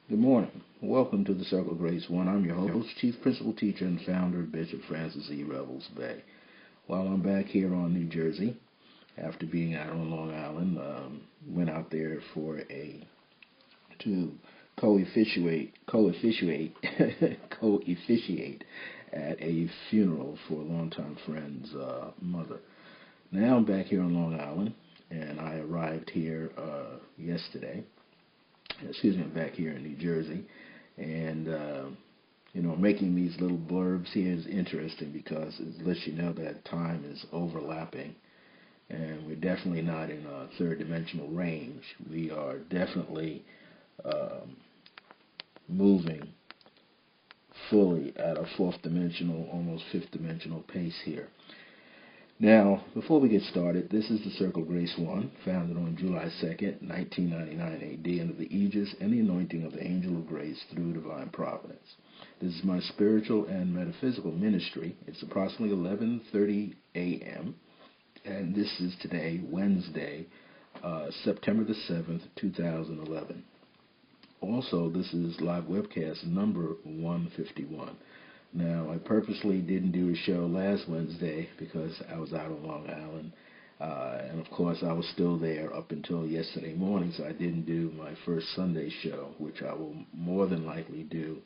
Good morning. Welcome to the Circle of Grace One. I'm your host, Chief Principal Teacher and Founder, Bishop Francis E. Revels-Bey. While I'm back here on New Jersey, after being out on Long Island, went out there to co-officiate at a funeral for a longtime friend's mother. Now I'm back here on Long Island, and I arrived here yesterday. I'm back here in New Jersey, and making these little blurbs here is interesting because it lets you know that time is overlapping, and we're definitely not in a third dimensional range. We are definitely moving fully at a fourth dimensional, almost fifth dimensional pace here. Now, before we get started, this is the Circle of Grace 1, founded on July 2nd, 1999 A.D., under the aegis and the anointing of the Angel of Grace through divine providence. This is my spiritual and metaphysical ministry. It's approximately 11:30 a.m., and this is today, Wednesday, September the 7th, 2011. Also, this is live webcast number 151. Now, I purposely didn't do a show last Wednesday because I was out on Long Island, and of course I was still there up until yesterday morning, so I didn't do my first Sunday show, which I will more than likely do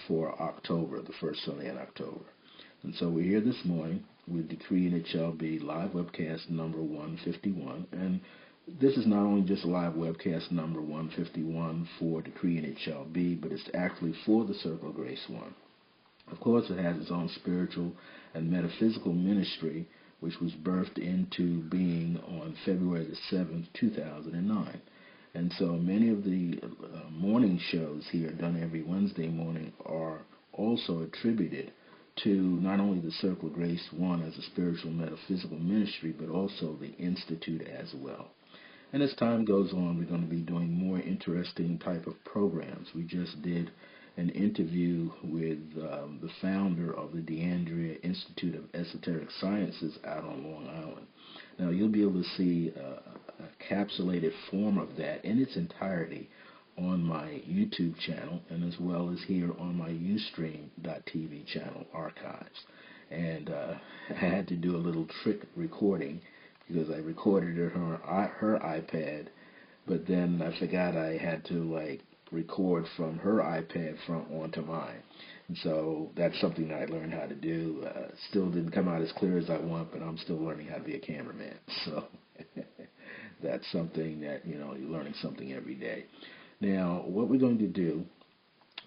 for October, the first Sunday in October. And so we're here this morning with Decree and It Shall Be, live webcast number 151, and this is not only just live webcast number 151 for Decree and It Shall Be, but it's actually for the Circle of Grace 1. Of course, it has its own spiritual and metaphysical ministry, which was birthed into being on February the 7th, 2009. And so many of the morning shows here done every Wednesday morning are also attributed to not only the Circle of Grace 1 as a spiritual metaphysical ministry, but also the Institute as well. And as time goes on, we're going to be doing more interesting type of programs. We just did an interview with the founder of the DeAndrea Institute of Esoteric Sciences out on Long Island. Now, you'll be able to see a capsulated form of that in its entirety on my YouTube channel, and as well as here on my Ustream.tv channel archives. And I had to do a little trick recording because I recorded it on her iPad, but then I forgot I had to record from her iPad front onto mine. And so that's something that I learned how to do. Still didn't come out as clear as I want, but I'm still learning how to be a cameraman. So that's something that, you're learning something every day. Now, what we're going to do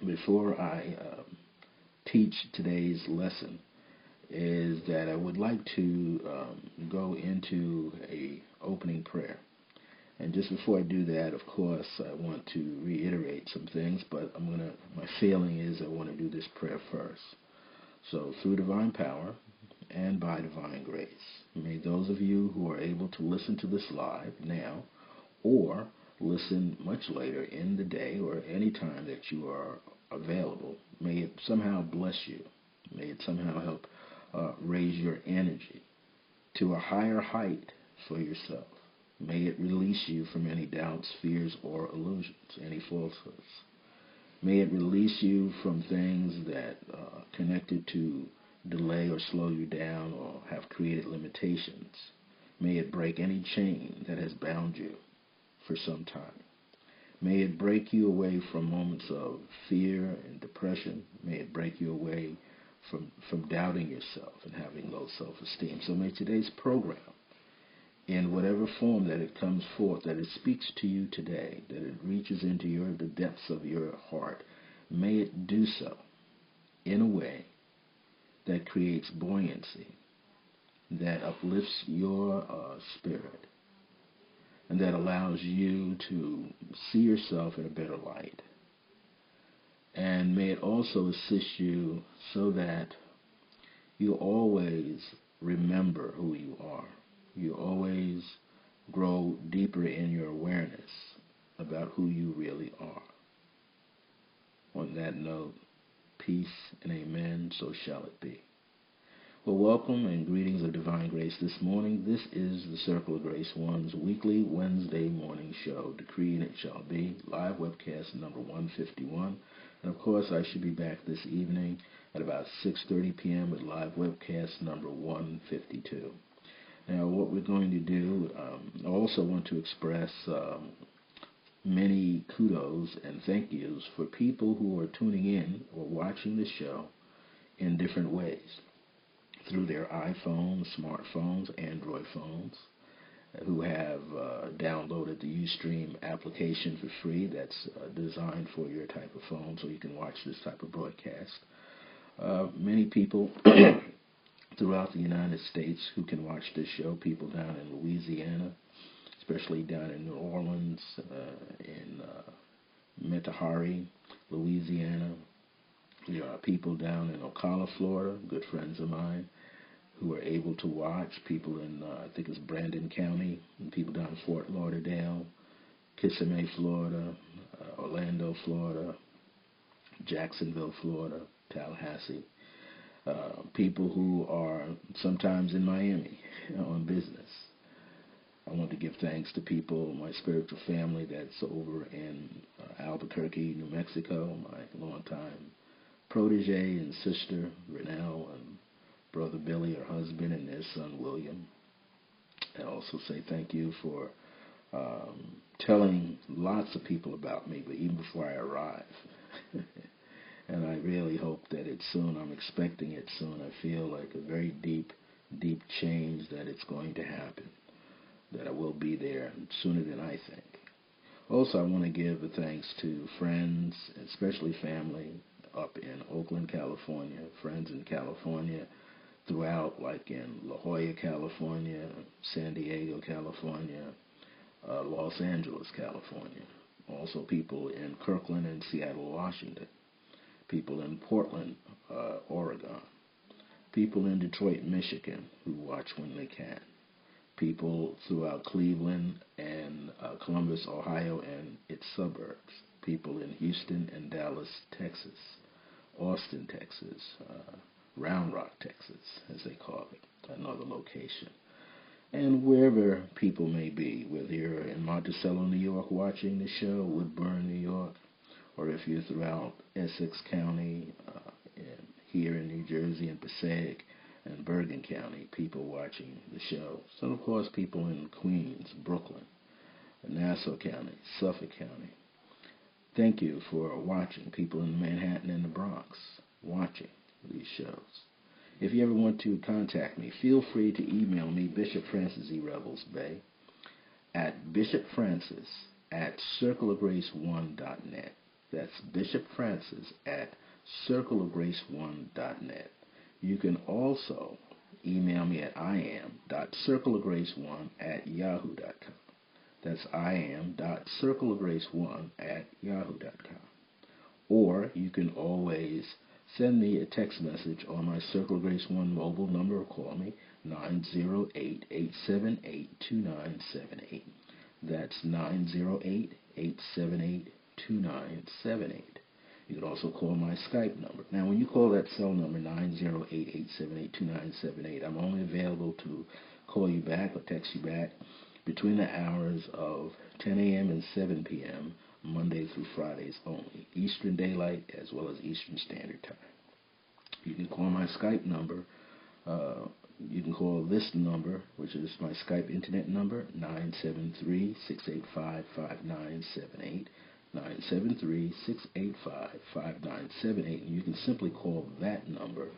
before I teach today's lesson is that I would like to go into a opening prayer. And just before I do that, of course, I want to reiterate some things, but my feeling is I want to do this prayer first. So, through divine power and by divine grace, may those of you who are able to listen to this live now, or listen much later in the day or any time that you are available, may it somehow bless you. May it somehow help raise your energy to a higher height for yourself. May it release you from any doubts, fears, or illusions, any falsehoods. May it release you from things that are connected to delay or slow you down or have created limitations. May it break any chain that has bound you for some time. May it break you away from moments of fear and depression. May it break you away from doubting yourself and having low self-esteem. So may today's program, in whatever form that it comes forth, that it speaks to you today, that it reaches into the depths of your heart, may it do so in a way that creates buoyancy, that uplifts your spirit, and that allows you to see yourself in a better light. And may it also assist you so that you always remember who you are. You always grow deeper in your awareness about who you really are. On that note, peace and amen, so shall it be. Well, welcome and greetings of divine grace this morning. This is the Circle of Grace One's weekly Wednesday morning show, Decree and It Shall Be, live webcast number 151. And of course, I should be back this evening at about 6:30 p.m. with live webcast number 152. Now, what we're going to do, I also want to express many kudos and thank yous for people who are tuning in or watching the show in different ways, through their iPhones, smartphones, Android phones, who have downloaded the Ustream application for free that's designed for your type of phone so you can watch this type of broadcast. Many people throughout the United States who can watch this show, people down in Louisiana, especially down in New Orleans, in Metairie, Louisiana. There are people down in Ocala, Florida, good friends of mine, who are able to watch. People in, I think it's Brandon County, and people down in Fort Lauderdale, Kissimmee, Florida, Orlando, Florida, Jacksonville, Florida, Tallahassee. People who are sometimes in Miami on business. I want to give thanks to people, my spiritual family that's over in Albuquerque, New Mexico, my longtime protege and sister, Renelle, and brother Billy, her husband, and their son, William. I also say thank you for telling lots of people about me, but even before I arrive. And I really hope that it's soon. I'm expecting it soon. I feel like a very deep, deep change that it's going to happen, that I will be there sooner than I think. Also, I want to give a thanks to friends, especially family, up in Oakland, California, friends in California, throughout, like in La Jolla, California, San Diego, California, Los Angeles, California. Also people in Kirkland and Seattle, Washington. People in Portland, Oregon. People in Detroit, Michigan, who watch when they can. People throughout Cleveland and Columbus, Ohio, and its suburbs. People in Houston and Dallas, Texas. Austin, Texas. Round Rock, Texas, as they call it, another location. And wherever people may be, whether you're in Monticello, New York, watching the show, Woodburn, New York, or if you're throughout Essex County, and here in New Jersey, and Passaic, and Bergen County, people watching the show. So, of course, people in Queens, Brooklyn, Nassau County, Suffolk County. Thank you for watching. People in Manhattan and the Bronx watching these shows. If you ever want to contact me, feel free to email me, Bishop Francis E. Revels-Bey, at bishopfrancis at circleofgrace1.net. That's Bishop Francis at circleofgrace1.net. You can also email me at iam.circleofgrace1 at yahoo.com. That's iam.circleofgrace1 at yahoo.com. Or you can always send me a text message on my Circle of Grace 1 mobile number or call me, 908-878-2978. That's 908-878-2978. You can also call my Skype number. Now, when you call that cell number, 908-878-2978, I'm only available to call you back or text you back between the hours of 10 a.m. and 7 p.m., Monday through Fridays only, Eastern Daylight as well as Eastern Standard Time. You can call my Skype number. You can call this number, which is my Skype internet number, 973-685-5978, 973-685-5978. And you can simply call that number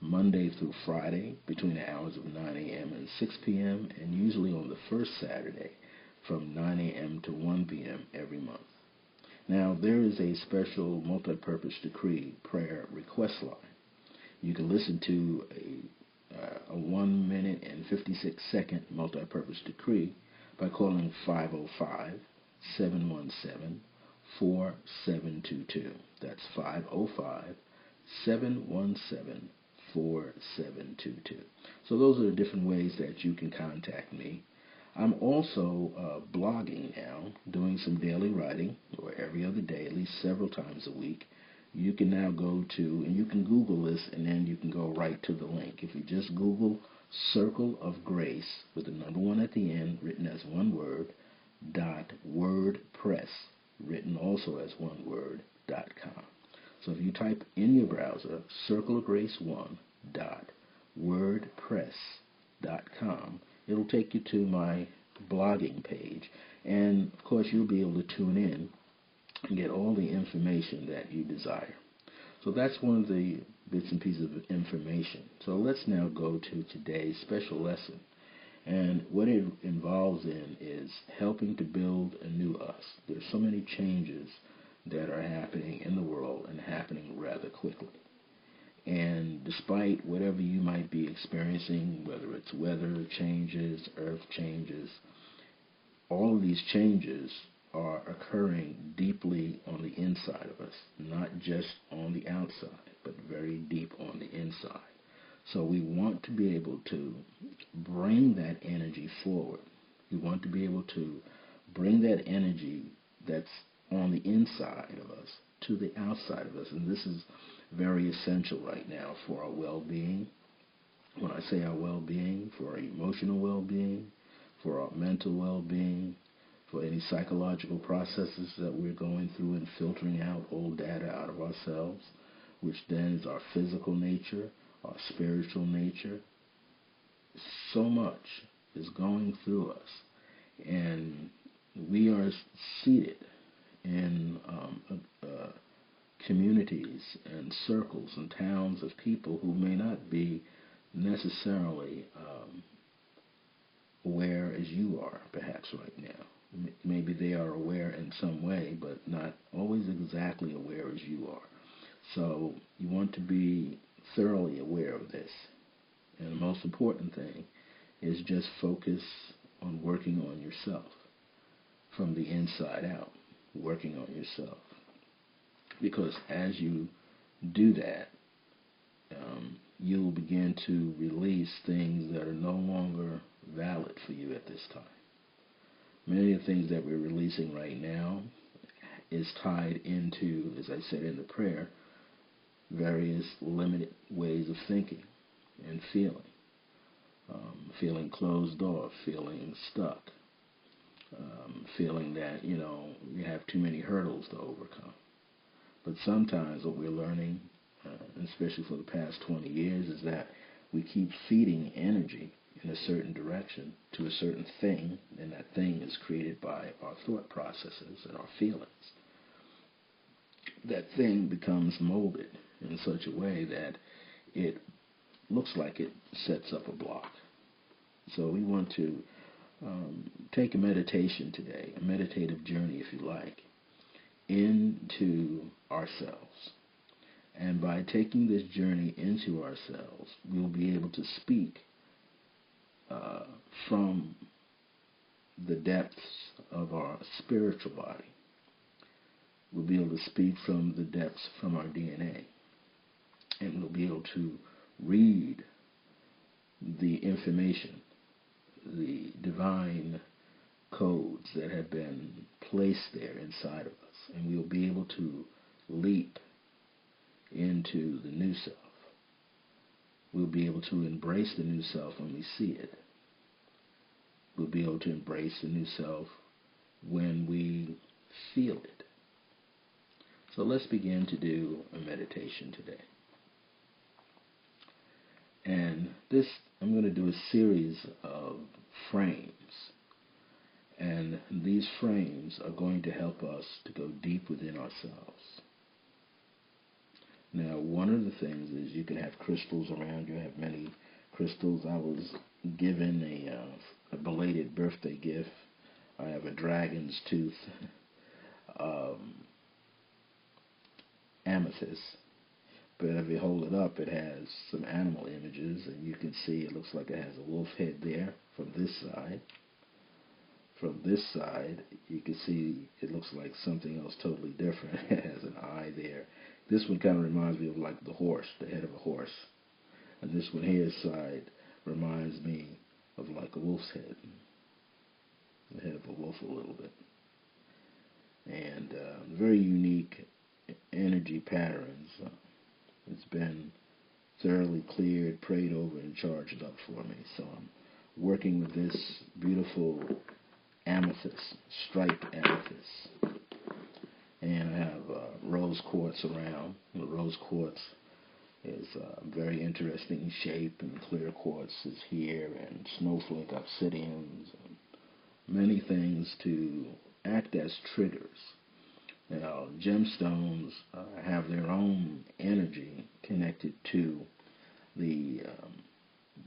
Monday through Friday between the hours of 9 a.m. and 6 p.m., and usually on the first Saturday from 9 a.m. to 1 p.m. every month. Now, there is a special multi-purpose decree prayer request line. You can listen to a 1 minute and 56 second multi-purpose decree by calling 505-717-4722. That's 505-717-4722. So those are the different ways that you can contact me. I'm also blogging now, doing some daily writing, or every other day, at least several times a week, you can now go to, and you can Google this, and then you can go right to the link. If you just Google Circle of Grace with the number 1 at the end, written as one word, .wordpress, written also as one word, .com. So if you type in your browser, Circle of Grace 1 .wordpress.com, it'll take you to my blogging page, and of course you'll be able to tune in and get all the information that you desire. So that's one of the bits and pieces of information. So let's now go to today's special lesson. And what it involves in is helping to build a new us. There's so many changes that are happening in the world and happening rather quickly. And despite whatever you might be experiencing, whether it's weather changes, earth changes, all of these changes are occurring deeply on the inside of us, not just on the outside, but very deep on the inside. So we want to be able to bring that energy forward. We want to be able to bring that energy that's on the inside of us to the outside of us. And this is very essential right now for our well-being. When I say our well-being, for our emotional well-being, for our mental well-being, for any psychological processes that we're going through and filtering out old data out of ourselves, which then is our physical nature, our spiritual nature. So much is going through us, and we are seated in communities and circles and towns of people who may not be necessarily aware as you are perhaps right now. Maybe they are aware in some way, but not always exactly aware as you are. So you want to be thoroughly aware of this. And the most important thing is just focus on working on yourself from the inside out, working on yourself. Because as you do that, you will begin to release things that are no longer valid for you at this time. Many of the things that we're releasing right now is tied into, as I said in the prayer, various limited ways of thinking and feeling. Feeling closed off, feeling stuck, feeling that, you have too many hurdles to overcome. But sometimes what we're learning, especially for the past 20 years, is that we keep feeding energy in a certain direction to a certain thing, and that thing is created by our thought processes and our feelings. That thing becomes molded in such a way that it looks like it sets up a block. So we want to take a meditation today, a meditative journey, if you like, into ourselves. And by taking this journey into ourselves, we will be able to speak from the depths of our spiritual body. We'll be able to speak from the depths from our DNA. And we'll be able to read the information, the divine codes that have been placed there inside of us. And we'll be able to leap into the new self. We'll be able to embrace the new self when we see it. We'll be able to embrace the new self when we feel it. So let's begin to do a meditation today. And this, I'm going to do a series of frames. And these frames are going to help us to go deep within ourselves. Now, one of the things is you can have crystals around you. I have many crystals. I was given a belated birthday gift. I have a dragon's tooth amethyst. But if you hold it up, it has some animal images, and you can see it looks like it has a wolf head there from this side. From this side, you can see it looks like something else totally different. It has an eye there. This one kind of reminds me of like the horse, the head of a horse. And this one here's side reminds me of like a wolf's head. The head of a wolf a little bit. And very unique energy patterns. It's been thoroughly cleared, prayed over, and charged up for me. So I'm working with this beautiful amethyst, striped amethyst. And I have rose quartz around. The rose quartz is very interesting in shape, and clear quartz is here, and snowflake obsidians, and many things to act as triggers. Now, gemstones have their own energy connected to the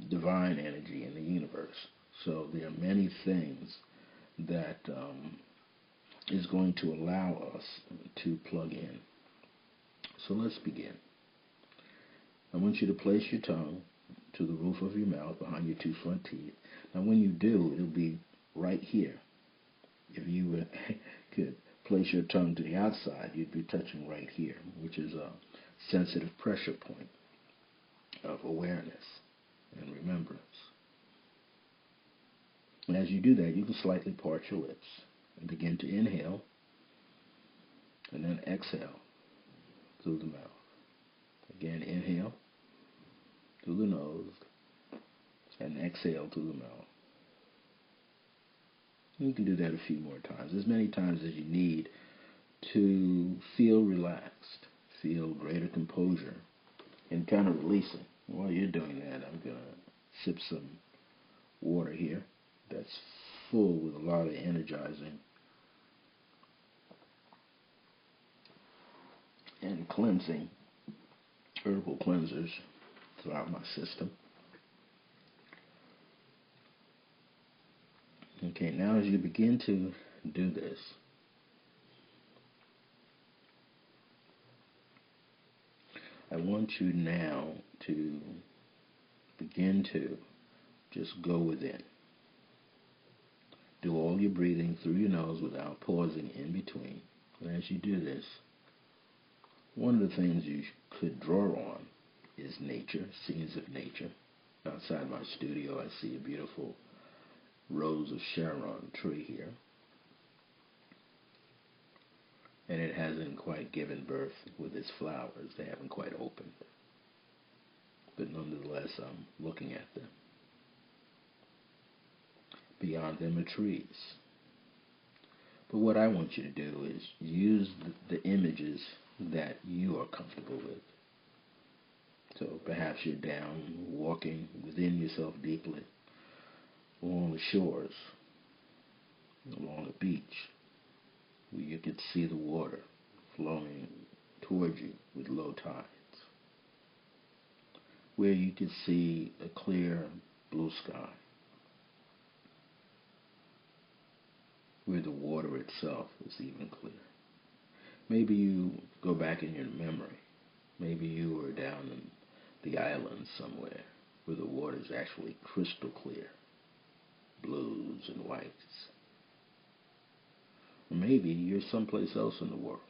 divine energy in the universe. So there are many things that is going to allow us to plug in. So let's begin. I want you to place your tongue to the roof of your mouth behind your two front teeth. Now when you do, it'll be right here. If you could place your tongue to the outside, you'd be touching right here, which is a sensitive pressure point of awareness and remembrance. And as you do that, you can slightly part your lips and begin to inhale and then exhale through the mouth. Again, inhale through the nose and exhale through the mouth. You can do that a few more times, as many times as you need to feel relaxed, feel greater composure, and kind of releasing. While you're doing that, I'm going to sip some water here that's full with a lot of energizing and cleansing herbal cleansers throughout my system. Okay, now as you begin to do this, I want you now to begin to just go within. Do all your breathing through your nose without pausing in between. And as you do this, one of the things you could draw on is nature, scenes of nature. Outside my studio, I see a beautiful Rose of Sharon tree here. And it hasn't quite given birth with its flowers. They haven't quite opened. But nonetheless, I'm looking at them. Beyond them are trees. But what I want you to do is use the images that you are comfortable with. So perhaps you're down, walking within yourself deeply, along the shores, along a beach, where you could see the water flowing towards you with low tides, where you could see a clear blue sky, where the water itself is even clear. Maybe you go back in your memory. Maybe you were down in the island somewhere where the water is actually crystal clear, blues and whites. Or maybe you're someplace else in the world.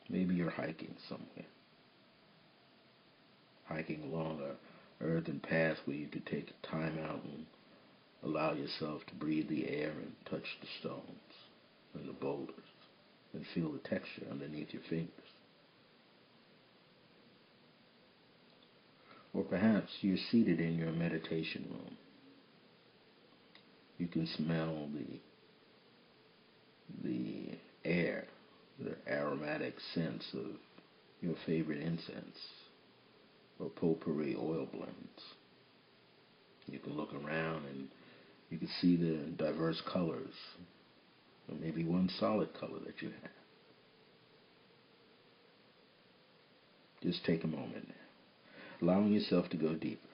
Maybe you're hiking somewhere. Hiking along a earthen path where you could take time out and allow yourself to breathe the air and touch the stones and the boulders and feel the texture underneath your fingers. Or perhaps you're seated in your meditation room. You can smell the air, the aromatic scents of your favorite incense or potpourri oil blends. You can look around and you can see the diverse colors, or maybe one solid color that you have. Just take a moment now, allowing yourself to go deeper.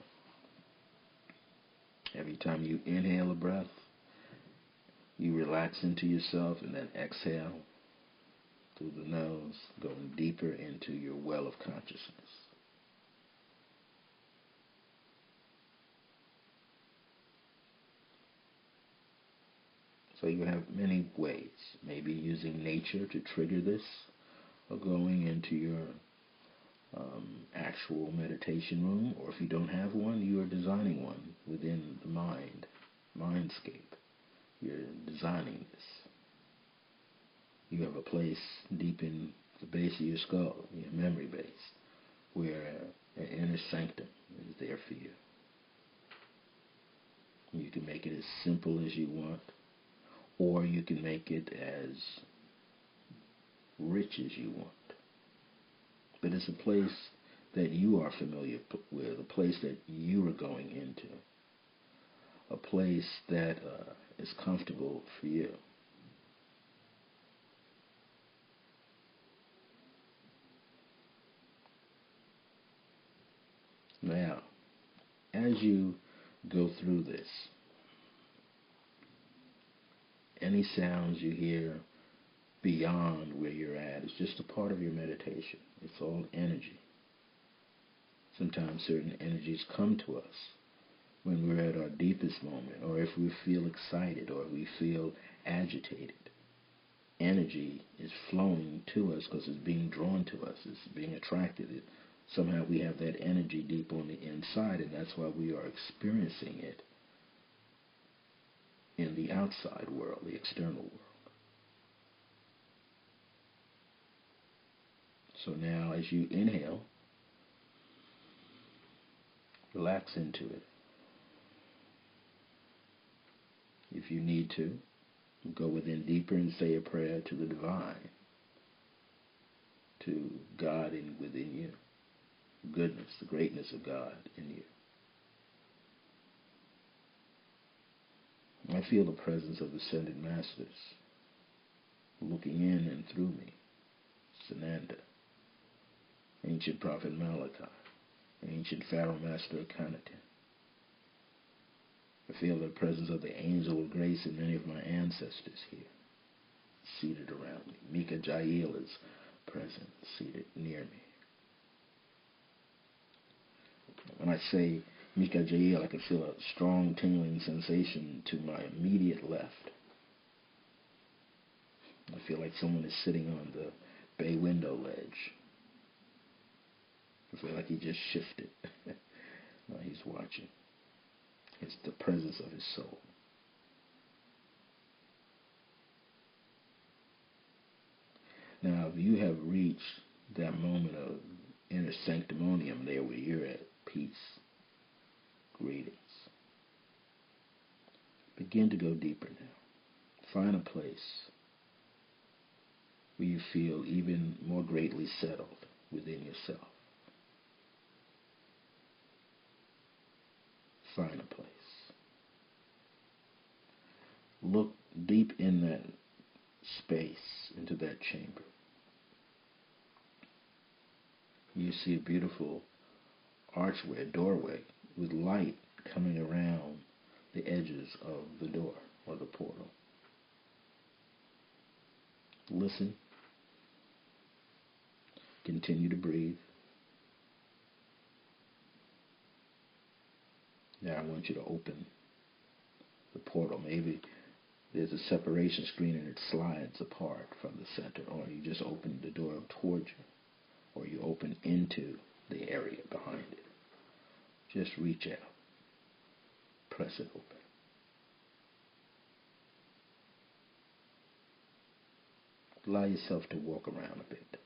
Every time you inhale a breath, you relax into yourself and then exhale through the nose, going deeper into your well of consciousness. So you have many ways, maybe using nature to trigger this, or going into your actual meditation room, or if you don't have one, you are designing one within the mindscape. You're designing this. You have a place deep the base of your skull, your memory base, where an inner sanctum is there for you. You can make it as simple as you want, or you can make it as rich as you want. But it's a place that you are familiar with, a place that you are going into, a place that is comfortable for you. Now, as you go through this, any sounds you hear beyond where you're at is just a part of your meditation. It's all energy. Sometimes certain energies come to us when we're at our deepest moment, or if we feel excited, or we feel agitated. Energy is flowing to us because it's being drawn to us. It's being attracted. Somehow we have that energy deep on the inside, and that's why we are experiencing it in the outside world, the external world. So now as you inhale, relax into it. If you need to, go within deeper and say a prayer to the divine, to God within you, goodness, the greatness of God in you. I feel the presence of the Ascended Masters looking in and through me. Sananda, Ancient Prophet Malachi, Ancient Pharaoh Master Akhenaten. I feel the presence of the Angel of Grace and many of my ancestors here, seated around me. Mika Jael is present, seated near me. When I say Mika Jael, I can feel a strong tingling sensation to my immediate left. I feel like someone is sitting on the bay window ledge. I feel like he just shifted. No, he's watching. It's the presence of his soul. Now, if you have reached that moment of inner sanctimonium there where you're at peace, greetings. Begin to go deeper now. Find a place where you feel even more greatly settled within yourself. Find a place. Look deep in that space, into that chamber. You see a beautiful archway, a doorway, with light coming around the edges of the door or the portal. Listen. Continue to breathe. Now I want you to open the portal. Maybe there's a separation screen and it slides apart from the center, or you just open the door towards you, or you open into the area behind it. Just reach out. Press it open. Allow yourself to walk around a bit.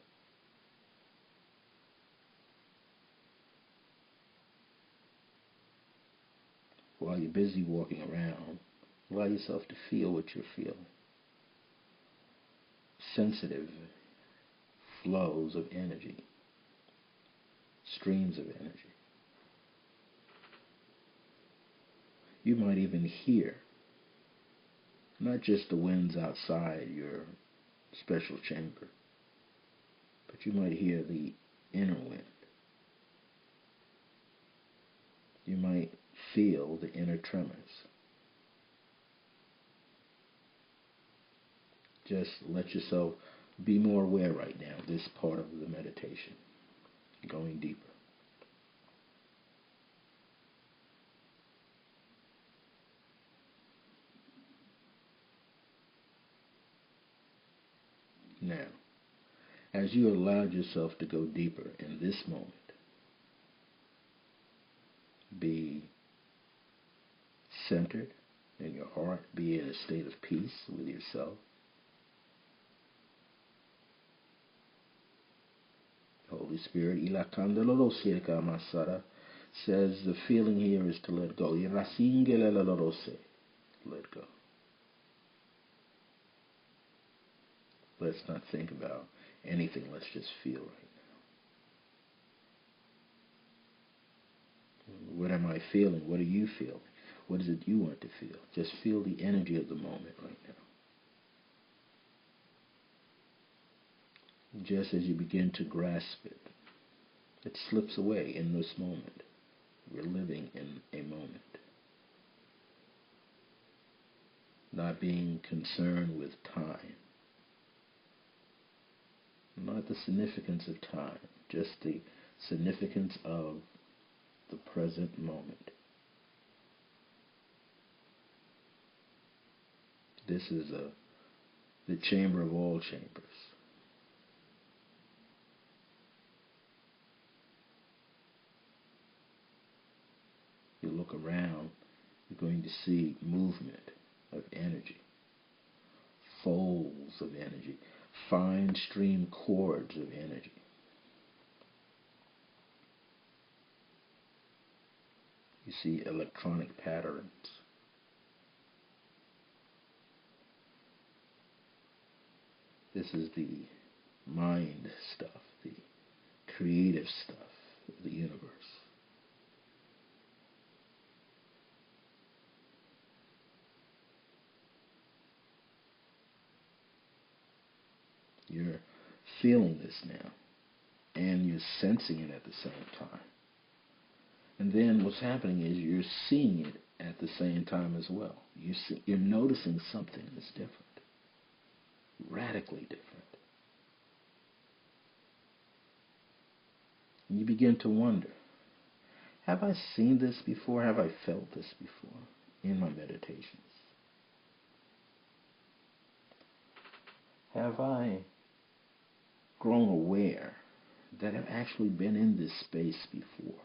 While you're busy walking around, allow yourself to feel what you're feeling. Sensitive flows of energy, streams of energy. You might even hear not just the winds outside your special chamber, but you might hear the inner wind. You might feel the inner tremors. Just let yourself be more aware right now of this part of the meditation, going deeper. Now, as you allowed yourself to go deeper in this moment, be centered in your heart, be in a state of peace with yourself. Holy Spirit, says the feeling here is to let go. Let go. Let's not think about anything. Let's just feel right now. What am I feeling? What are you feeling? What is it you want to feel? Just feel the energy of the moment right now. Just as you begin to grasp it, it slips away in this moment. We're living in a moment. Not being concerned with time. Not the significance of time, just the significance of the present moment. This is the chamber of all chambers. You look around, you're going to see movement of energy, folds of energy, fine stream chords of energy. You see electronic patterns. This is the mind stuff, the creative stuff of the universe. You're feeling this now, and you're sensing it at the same time. And then what's happening is you're seeing it at the same time as well. You're noticing something that's different, radically different. And you begin to wonder, have I seen this before? Have I felt this before in my meditations? Have I grown aware that I've actually been in this space before?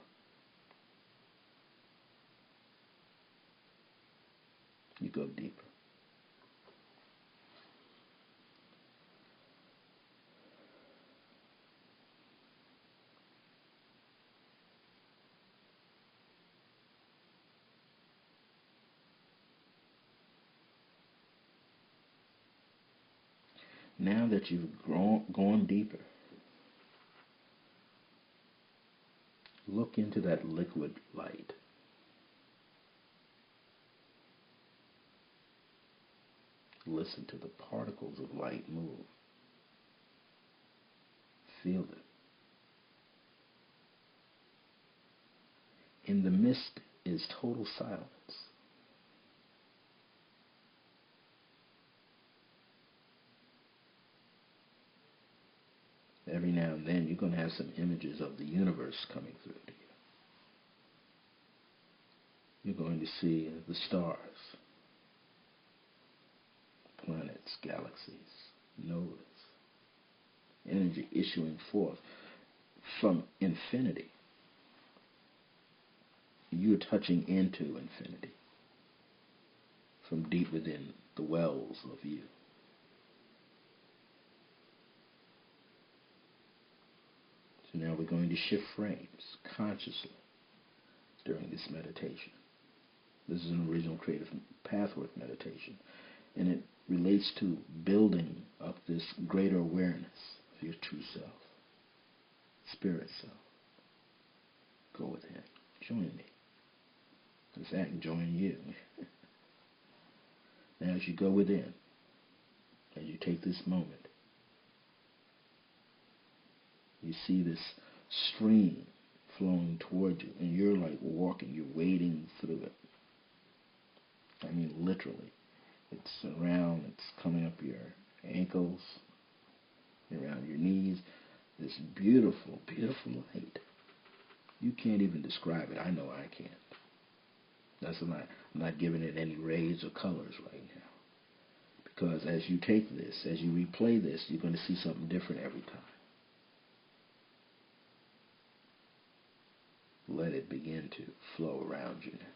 You go deeper. Now that you've gone deeper, look into that liquid light. Listen to the particles of light move. Feel it. In the mist is total silence. Every now and then you're going to have some images of the universe coming through to you. You're going to see the stars, planets, galaxies, nodes, energy issuing forth from infinity. You're touching into infinity from deep within the wells of you. So now we're going to shift frames consciously during this meditation. This is an original creative pathwork meditation, and it relates to building up this greater awareness of your true self, spirit self. Go within. Join me. In fact, join you. Now as you go within, as you take this moment, you see this stream flowing toward you, and you're like walking, you're wading through it. I mean, literally. It's around, it's coming up your ankles, around your knees. This beautiful, beautiful light. You can't even describe it. I know I can't. I'm not giving it any rays or colors right now. Because as you take this, as you replay this, you're going to see something different every time. Let it begin to flow around you now.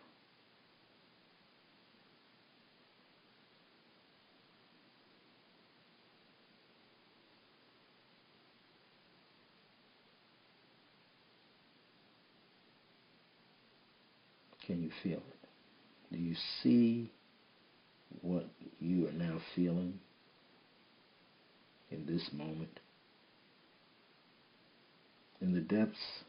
Can you feel it? Do you see what you are now feeling in this moment? In the depths,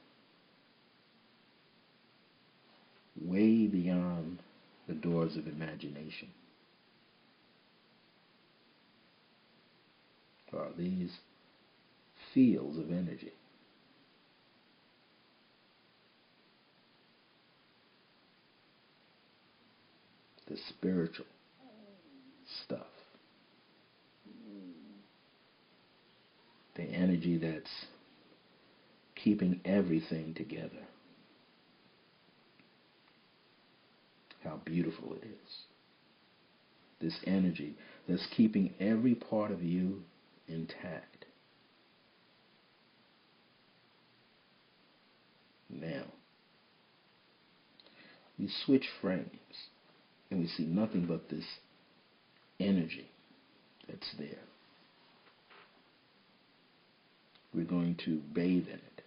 way beyond the doors of imagination, are these fields of energy. The spiritual stuff. The energy that's keeping everything together. How beautiful it is. This energy that's keeping every part of you intact. Now, we switch frames and we see nothing but this energy that's there. We're going to bathe in it.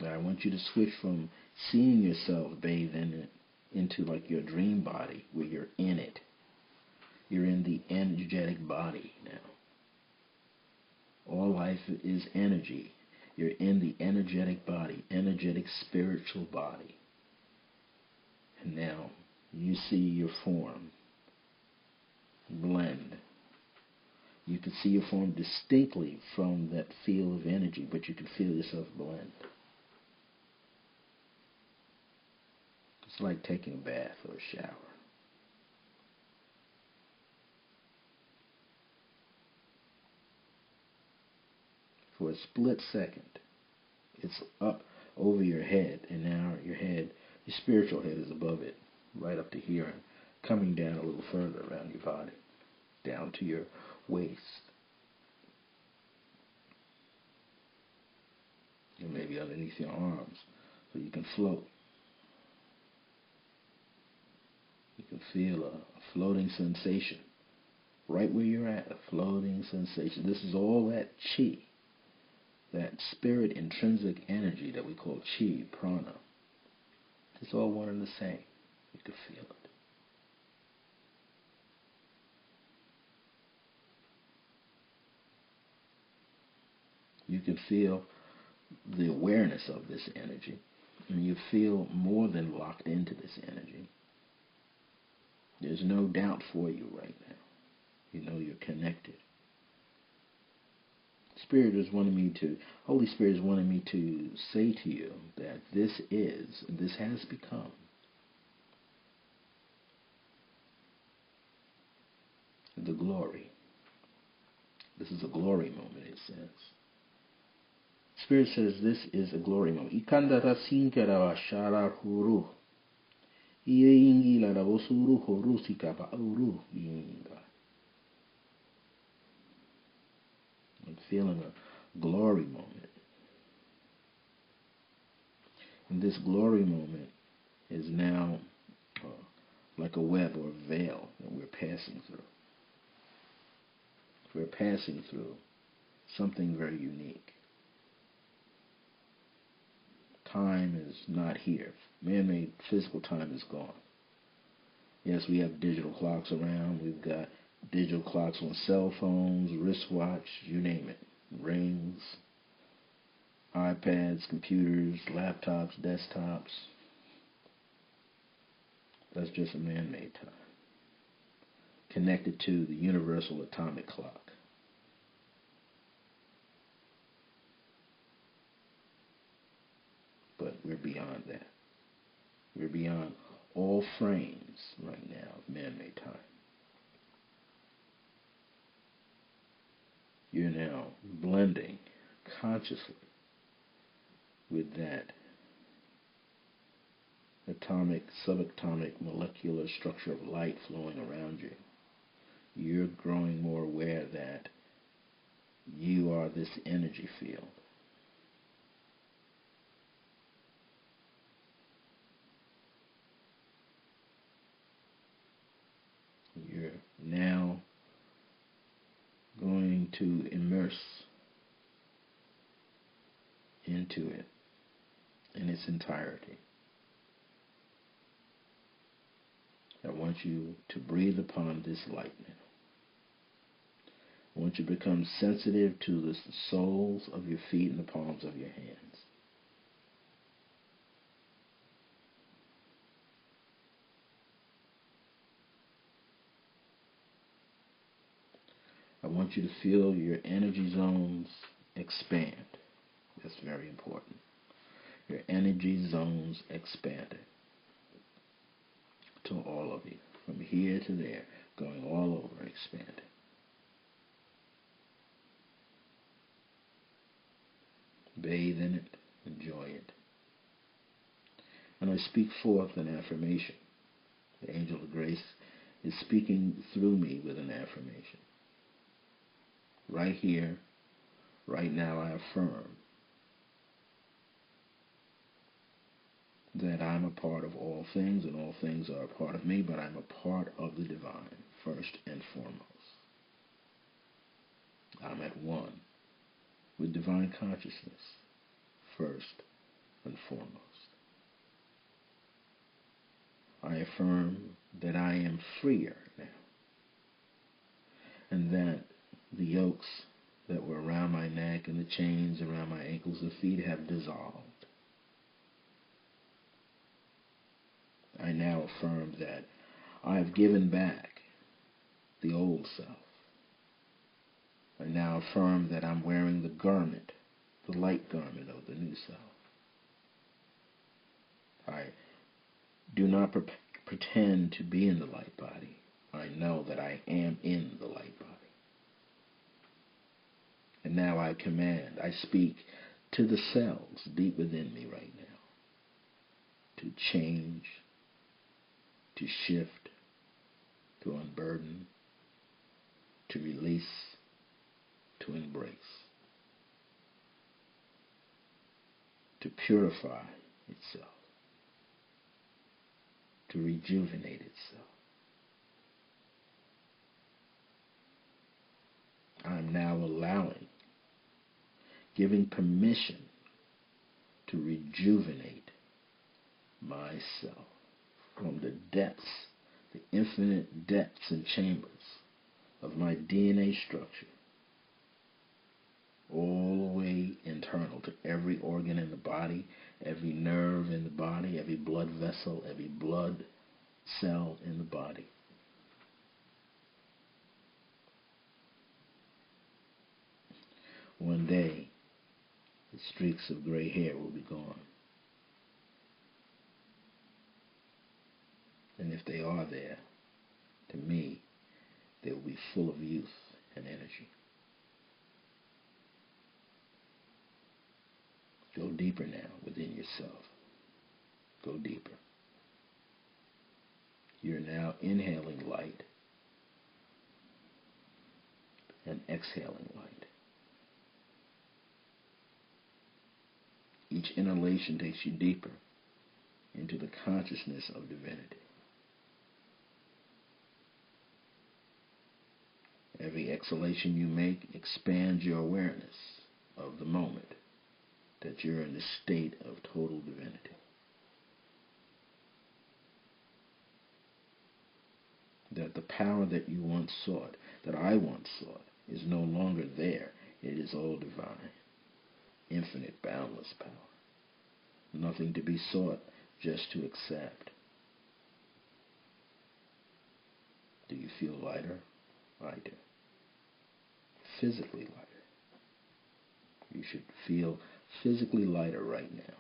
Now I want you to switch from seeing yourself bathe in it into like your dream body where you're in it. You're in the energetic body now. All life is energy. You're in the energetic body, energetic spiritual body. And now you see your form blend. You can see your form distinctly from that field of energy, but you can feel yourself blend. It's like taking a bath or a shower. For a split second, it's up over your head, and now your head, your spiritual head is above it, right up to here, and coming down a little further around your body, down to your waist, and maybe underneath your arms, so you can float. You can feel a floating sensation right where you're at, a floating sensation. This is all that chi, that spirit intrinsic energy that we call chi, prana. It's all one and the same. You can feel it. You can feel the awareness of this energy, and you feel more than locked into this energy. There's no doubt for you right now. You know you're connected. Holy Spirit is wanting me to say to you that this has become the glory. This is a glory moment, it says. Spirit says this is a glory moment. Ikandara sinkara shara huru. Ieingi la rabosuru horusika ba uru inga. I'm feeling a glory moment. And this glory moment is now like a web or a veil that we're passing through. We're passing through something very unique. Time is not here. Man-made physical time is gone. Yes, we have digital clocks around. We've got digital clocks on cell phones, wristwatch, you name it. Rings, iPads, computers, laptops, desktops. That's just a man-made time. Connected to the universal atomic clock. But we're beyond that. We're beyond all frames right now of man-made time. You're now blending consciously with that atomic, subatomic, molecular structure of light flowing around you. You're growing more aware that you are this energy field. You're now going to immerse into it in its entirety. I want you to breathe upon this light now. I want you to become sensitive to the soles of your feet and the palms of your hands. I want you to feel your energy zones expand. That's very important. Your energy zones expanded to all of you, from here to there, going all over, expanding. Bathe in it, enjoy it. And I speak forth an affirmation. The angel of grace is speaking through me with an affirmation. Right here, right now, I affirm that I'm a part of all things and all things are a part of me, but I'm a part of the divine, first and foremost. I'm at one with divine consciousness, first and foremost. I affirm that I am freer now, and that the yokes that were around my neck and the chains around my ankles and feet have dissolved. I now affirm that I have given back the old self. I now affirm that I'm wearing the garment, the light garment of the new self. I do not pretend to be in the light body. I know that I am in the light body. And now I command, I speak to the cells deep within me right now to change, to shift, to unburden, to release, to embrace, to purify itself, to rejuvenate itself. I'm now allowing, giving permission to rejuvenate myself from the depths, the infinite depths and chambers of my DNA structure, all the way internal to every organ in the body, every nerve in the body, every blood vessel, every blood cell in the body. One day, the streaks of gray hair will be gone. And if they are there, to me, they will be full of youth and energy. Go deeper now within yourself. Go deeper. You're now inhaling light and exhaling light. Each inhalation takes you deeper into the consciousness of divinity. Every exhalation you make expands your awareness of the moment that you're in the state of total divinity. That the power that you once sought, that I once sought, is no longer there. It is all divine, infinite, boundless power. Nothing to be sought, just to accept. Do you feel lighter? I do. Physically lighter. You should feel physically lighter right now.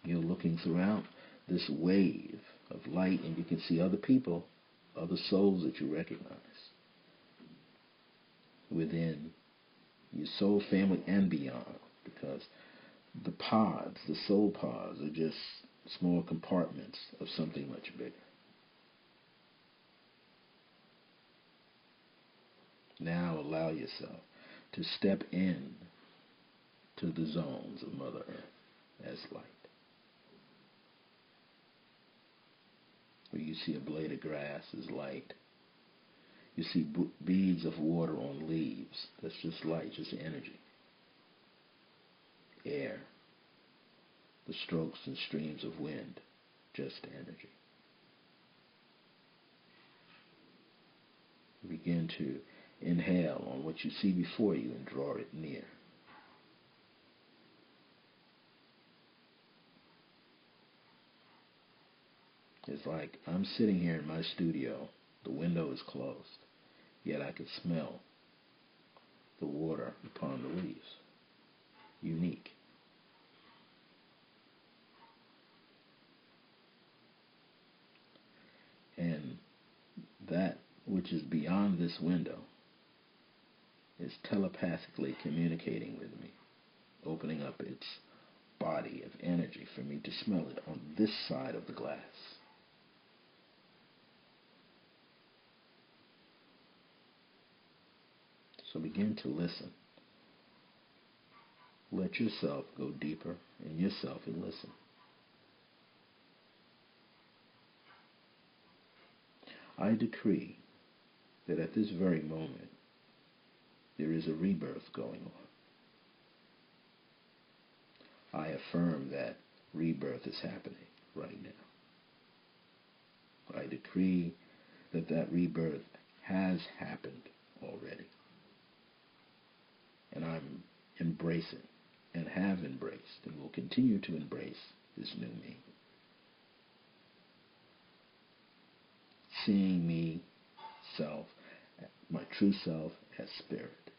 You're looking throughout this wave of light, and you can see other people, other souls that you recognize within your soul family and beyond, because the pods, the soul pods, are just small compartments of something much bigger. Now allow yourself to step in to the zones of Mother Earth as light. Where you see a blade of grass as light. You see beads of water on leaves. That's just light, just energy. Air. The strokes and streams of wind, just energy. Begin to inhale on what you see before you and draw it near. It's like I'm sitting here in my studio. The window is closed, yet I can smell the water upon the leaves. Unique. And that which is beyond this window is telepathically communicating with me, opening up its body of energy for me to smell it on this side of the glass. So begin to listen. Let yourself go deeper in yourself and listen. I decree that at this very moment there is a rebirth going on. I affirm that rebirth is happening right now. I decree that that rebirth has happened already. And I'm embracing and have embraced and will continue to embrace this new me. Seeing me, self, my true self as spirit.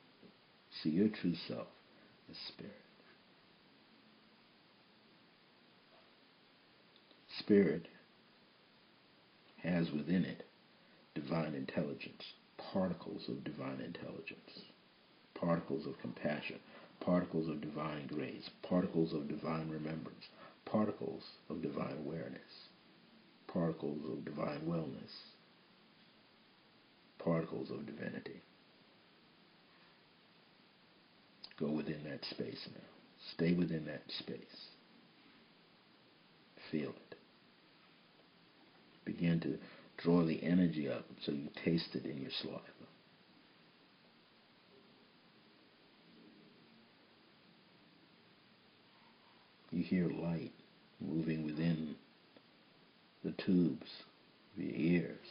See your true self as spirit. Spirit has within it divine intelligence, particles of divine intelligence, particles of compassion, particles of divine grace, particles of divine remembrance, particles of divine awareness, particles of divine wellness, particles of divinity. Go within that space now. Stay within that space. Feel it. Begin to draw the energy up so you taste it in your saliva. You hear light moving within the tubes of your ears,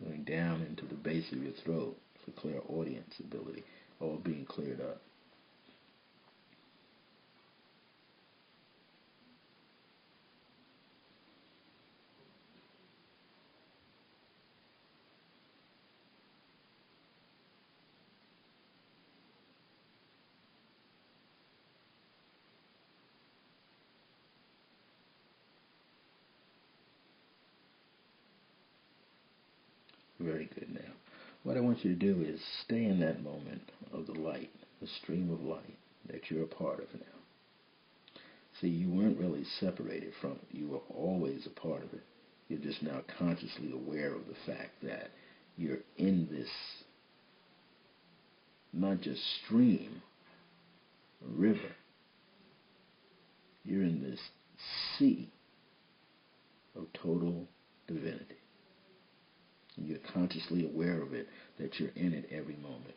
going down into the base of your throat for clairaudience ability, all being cleared up. Very good. Now, what I want you to do is stay in that moment of the light, the stream of light that you're a part of now. See, you weren't really separated from it. You were always a part of it. You're just now consciously aware of the fact that you're in this, not just stream, river. You're in this sea of total divinity. And you're consciously aware of it, that you're in it every moment.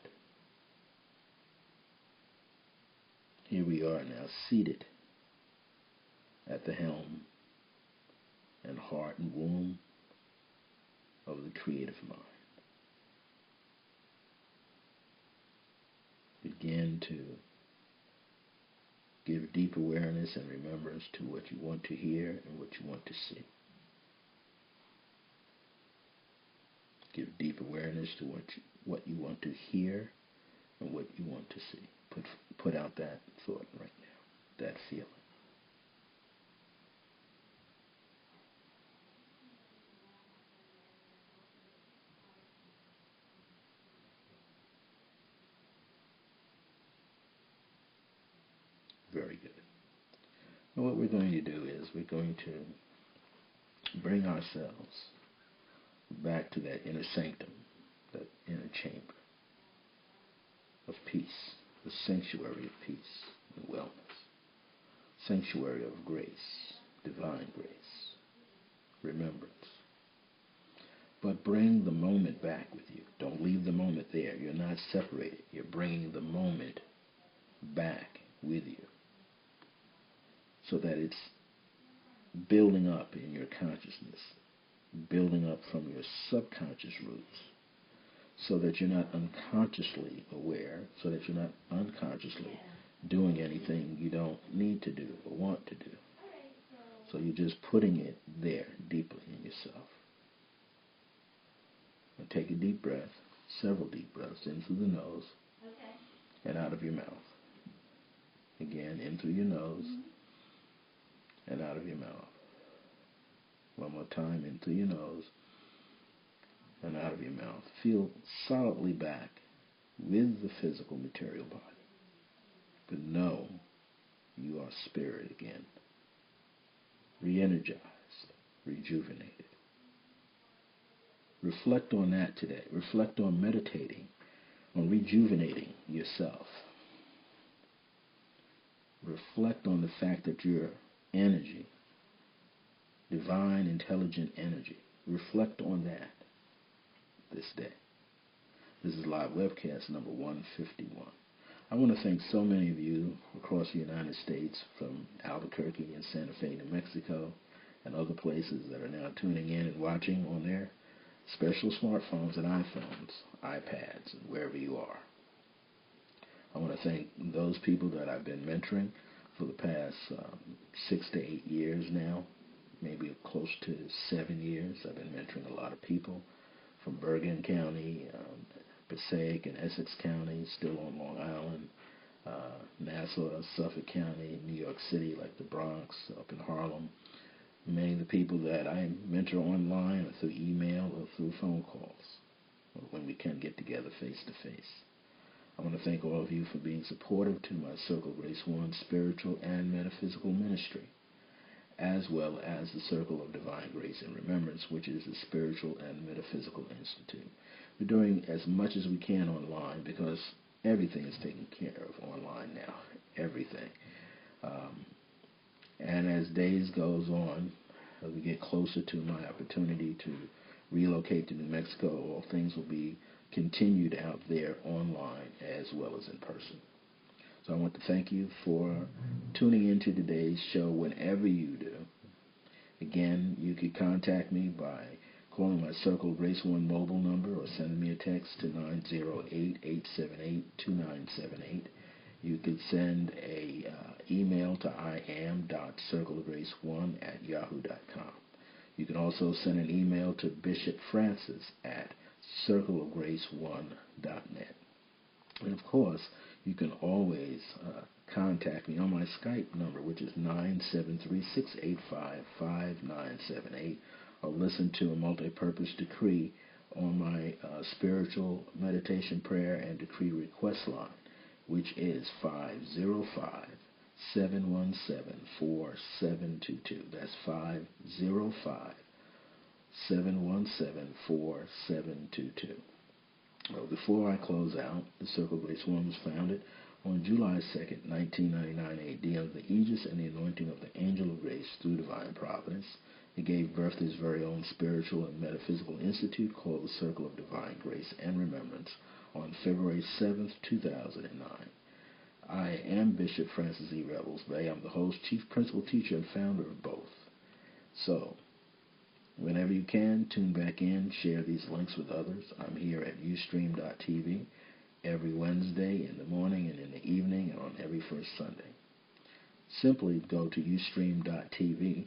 Here we are now, seated at the helm and heart and womb of the creative mind. Begin to give deep awareness and remembrance to what you want to hear and what you want to see. Give deep awareness to what you want to hear and what you want to see. Put out that thought right now, that feeling. Very good. And what we're going to do is we're going to bring ourselves back to that inner sanctum, that inner chamber of peace, the sanctuary of peace and wellness, sanctuary of grace, divine grace, remembrance. But bring the moment back with you. Don't leave the moment there. You're not separated. You're bringing the moment back with you so that it's building up in your consciousness, building up from your subconscious roots, so that you're not unconsciously aware, so that you're not unconsciously doing anything you don't need to do or want to do. So you're just putting it there deeply in yourself. And take a deep breath, several deep breaths in through the nose and out of your mouth. Again, in through your nose and out of your mouth. One more time, in through your nose and out of your mouth. Feel solidly back with the physical material body. But know you are spirit again. Re-energized, rejuvenated. Reflect on that today. Reflect on meditating, on rejuvenating yourself. Reflect on the fact that your energy, divine, intelligent energy, reflect on that this day. This is live webcast number 151. I want to thank so many of you across the United States, from Albuquerque and Santa Fe, New Mexico, and other places that are now tuning in and watching on their special smartphones and iPhones, iPads, and wherever you are. I want to thank those people that I've been mentoring for the past 6 to 8 years now, maybe close to 7 years. I've been mentoring a lot of people from Bergen County, Passaic and Essex County, still on Long Island, Nassau, Suffolk County, New York City, like the Bronx, up in Harlem. Many of the people that I mentor online or through email or through phone calls, or when we can get together face to face. I want to thank all of you for being supportive to my Circle Grace One spiritual and metaphysical ministry, as well as the Circle of Divine Grace and Remembrance, which is the Spiritual and Metaphysical Institute. We're doing as much as we can online because everything is taken care of online now. Everything. And as days goes on, as we get closer to my opportunity to relocate to New Mexico, all things will be continued out there online as well as in person. So I want to thank you for tuning into today's show whenever you do. Again, you can contact me by calling my Circle Grace One mobile number or sending me a text to 908-878-2978. You could send a email to iam.circleofgrace1@yahoo.com. You can also send an email to Bishop Francis at circleofgrace1.net. And of course, you can always contact me on my Skype number, which is 973-685-5978, or listen to a multi-purpose decree on my spiritual meditation prayer and decree request line, which is 505-717-4722. That's 505-717-4722. Well, before I close out, the Circle Grace One was founded on July 2nd, 1999 AD, under the aegis and the anointing of the Angel of Grace through divine providence. It gave birth to his very own spiritual and metaphysical institute called the Circle of Divine Grace and Remembrance on February 7th, 2009. I am Bishop Francis E. Revels-Bey. I'm the host, chief principal teacher, and founder of both. So, whenever you can, tune back in, share these links with others. I'm here at ustream.tv every Wednesday in the morning and in the evening, and on every first Sunday. Simply go to ustream.tv,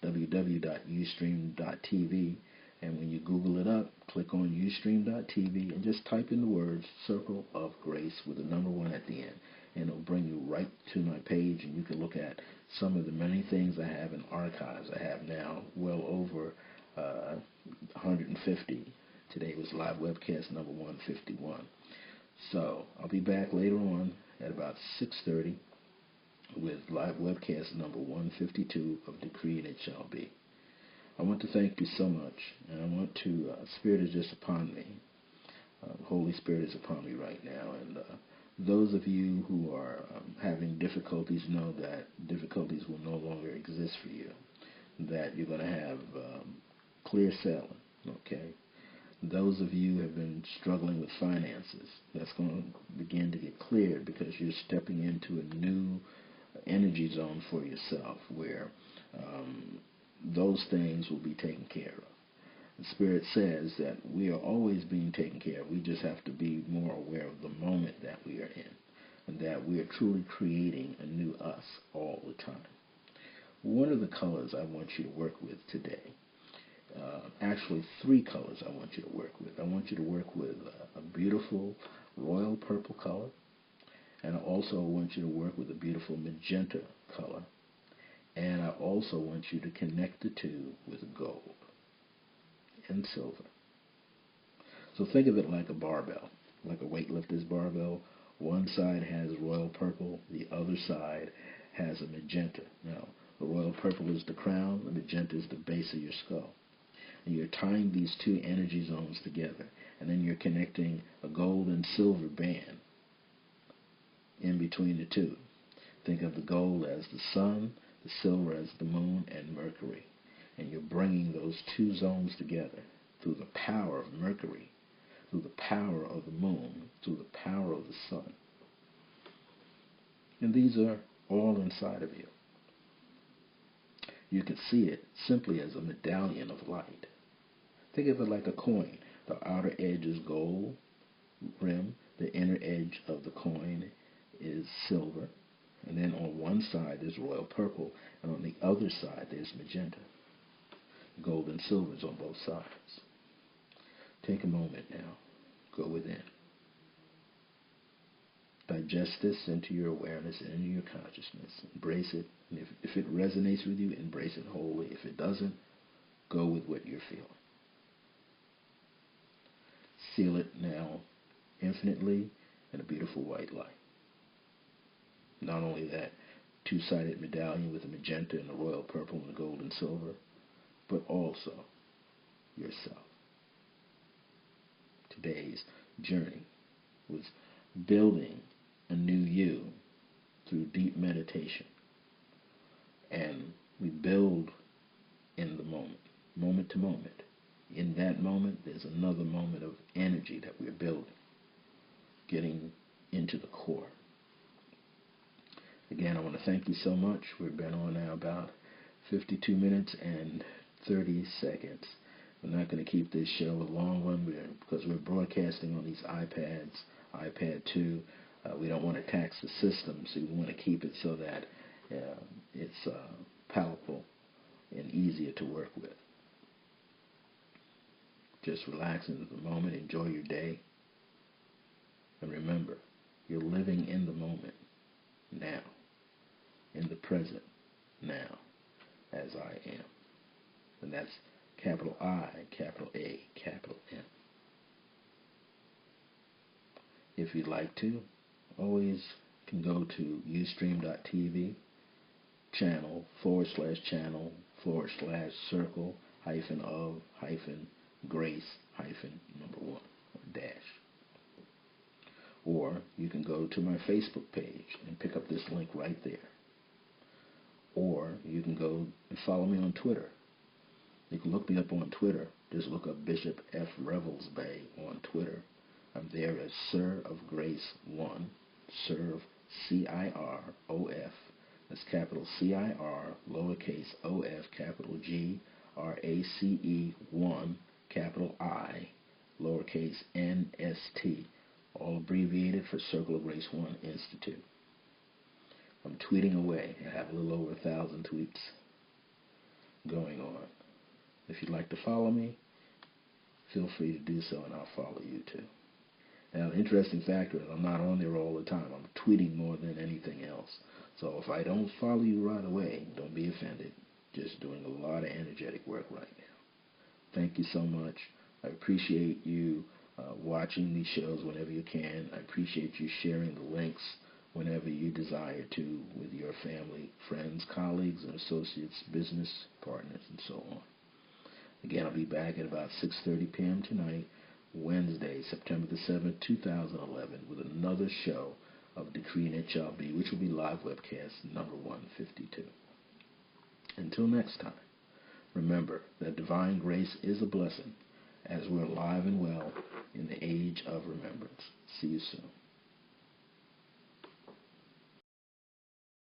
www.ustream.tv, and when you Google it up, click on ustream.tv and just type in the words Circle of Grace with the number 1 at the end, and it'll bring you right to my page, and you can look at some of the many things I have in archives. I have now well over 150. Today was live webcast number 151. So I'll be back later on at about 6:30 with live webcast number 152 of Decree and It Shall Be. I want to thank you so much, and I want to, Spirit is just upon me. The Holy Spirit is upon me right now, and those of you who are having difficulties know that difficulties will no longer exist for you, that you're going to have clear sailing, Okay? Those of you who have been struggling with finances, that's going to begin to get cleared because you're stepping into a new energy zone for yourself where those things will be taken care of. The Spirit says that we are always being taken care of. We just have to be more aware of the moment that we are in, and that we are truly creating a new us all the time. One of the colors I want you to work with today, actually 3 colors I want you to work with. I want you to work with a beautiful royal purple color, and I also want you to work with a beautiful magenta color, and I also want you to connect the two with gold and silver. So think of it like a barbell, like a weightlifter's barbell. One side has royal purple, the other side has a magenta. Now, the royal purple is the crown, the magenta is the base of your skull. And you're tying these 2 energy zones together, and then you're connecting a gold and silver band in between the 2. Think of the gold as the sun, the silver as the moon and Mercury. And you're bringing those 2 zones together through the power of Mercury, through the power of the moon, through the power of the sun. And these are all inside of you. You can see it simply as a medallion of light. Think of it like a coin. The outer edge is gold rim. The inner edge of the coin is silver. And then on one side there's royal purple, and on the other side there's magenta. Gold and silver is on both sides. Take a moment now. Go within. Digest this into your awareness and into your consciousness. Embrace it. And if it resonates with you, embrace it wholly. If it doesn't, go with what you're feeling. Seal it now infinitely in a beautiful white light. Not only that 2-sided medallion with the magenta and the royal purple and the gold and silver, but also yourself. Today's journey was building a new you through deep meditation. And we build in the moment, moment to moment. In that moment, there's another moment of energy that we're building, getting into the core. Again, I want to thank you so much. We've been on now about 52 minutes and 30 seconds. We're not going to keep this show a long one because we're broadcasting on these iPads, iPad 2. We don't want to tax the system, so we want to keep it so that it's palatable and easier to work with. Just relax into the moment, enjoy your day, and remember, you're living in the moment now, in the present now, as I am. And that's capital I, capital A, capital M. If you'd like to, always can go to ustream.tv, channel /circle -of-grace -1 or dash. Or you can go to my Facebook page and pick up this link right there. Or you can go and follow me on Twitter. You can look me up on Twitter. Just look up Bishop F. Revels-Bey on Twitter. I'm there as Sir of Grace 1, Serve C-I-R-O-F. That's capital C-I-R, lowercase o-f, capital G-R-A-C-E 1, capital I, lowercase n-s-t, all abbreviated for Circle of Grace 1 Institute. I'm tweeting away. I have a little over 1,000 tweets going on. If you'd like to follow me, feel free to do so, and I'll follow you too. Now, the interesting factor is I'm not on there all the time. I'm tweeting more than anything else. So if I don't follow you right away, don't be offended. Just doing a lot of energetic work right now. Thank you so much. I appreciate you watching these shows whenever you can. I appreciate you sharing the links whenever you desire to with your family, friends, colleagues, and associates, business partners, and so on. Again, I'll be back at about 6:30 p.m. tonight, Wednesday, September the 7th, 2011, with another show of Decree and It Shall Be, which will be live webcast number 152. Until next time, remember that divine grace is a blessing, as we're alive and well in the age of remembrance. See you soon.